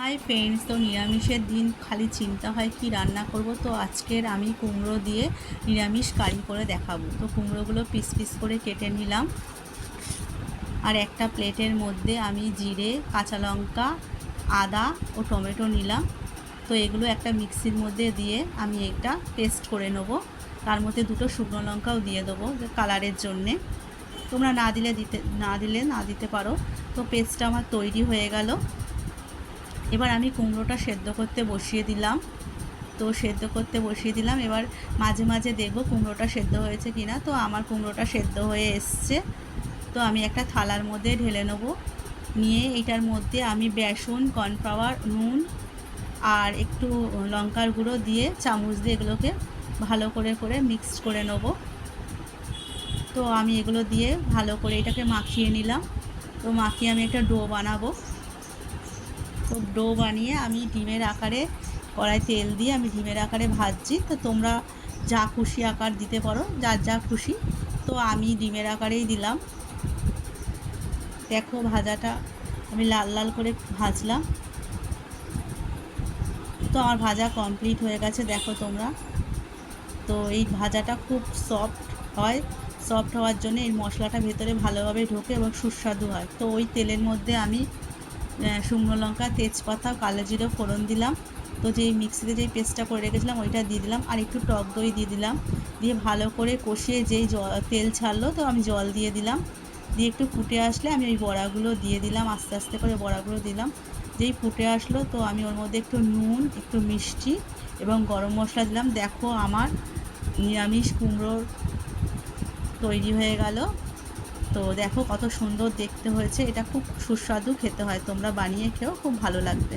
Hi friends, তো নিরামিষের দিন খালি চিন্তা হয় কি রান্না করব। তো আজকের আমি কুমড়ো দিয়ে নিরামিষ কারি করে দেখাবো। তো কুমড়োগুলো পিস পিস করে কেটে নিলাম, আর একটা প্লেটের মধ্যে আমি জিরে, কাঁচা লঙ্কা, আদা ও টমেটো নিলাম। তো এগুলো একটা মিক্সির মধ্যে দিয়ে আমি একটা পেস্ট করে নেবো। তার মধ্যে দুটো শুকনো লঙ্কাও দিয়ে দেবো কালারের জন্যে। তোমরা না দিতে পারো। তো পেস্টটা আমার তৈরি হয়ে গেল। এবার আমি কুমড়োটা সেদ্ধ করতে বসিয়ে দিলাম। এবার মাঝে মাঝে দেখবো কুমড়োটা সেদ্ধ হয়েছে কি না। তো আমার কুমড়োটা সেদ্ধ হয়ে এসছে। তো আমি একটা থালার মধ্যে ঢেলে নেব। নিয়ে এটার মধ্যে আমি বেসন, কর্নফ্লাওয়ার, নুন আর একটু লঙ্কার গুঁড়ো দিয়ে চামচ দিয়ে এগুলোকে ভালো করে মিক্স করে নেব। তো আমি এগুলো দিয়ে ভালো করে এটাকে মাখিয়ে নিলাম। তো মাখিয়ে আমি একটা ডো বানাবো। তো ডো বানিয়ে আমি ডিমের আকারে কড়াই তেল দিয়ে আমি ডিমের আকারে ভাজছি। তো তোমরা যা খুশি আকার দিতে পারো, যার যা খুশি। তো আমি ডিমের আকারেই দিলাম। দেখো ভাজাটা আমি লাল লাল করে ভাজলাম। তো আমার ভাজা কমপ্লিট হয়ে গেছে, দেখো তোমরা। তো এই ভাজাটা খুব সফট হয়। সফট হওয়ার জন্য এই মশলাটা ভেতরে ভালোভাবে ঢোকে এবং সুস্বাদু হয়। তো ওই তেলের মধ্যে আমি শুকনো লঙ্কা, তেজপাতা, কালো জিরে ফোড়ন দিলাম। তো যেই মিক্সিতে যেই পেস্টটা করে রেখেছিলাম ওইটা দিয়ে দিলাম, আর একটু টক দই দিয়ে দিলাম। দিয়ে ভালো করে কষিয়ে যেই তেল ছাড়লো, তো আমি জল দিয়ে দিলাম। দিয়ে একটু ফুটে আসলে আমি ওই বড়াগুলো দিয়ে দিলাম, আস্তে আস্তে করে বড়াগুলো দিলাম। যেই ফুটে আসলো, তো আমি ওর মধ্যে একটু নুন, একটু মিষ্টি এবং গরম মশলা দিলাম। দেখো আমার নিরামিষ কুমড়োর তৈরি হয়ে গেল। তো দেখো কত সুন্দর দেখতে হয়েছে। এটা খুব সুস্বাদু খেতে হয়, তোমরা বানিয়ে খেও, খুব ভালো লাগবে।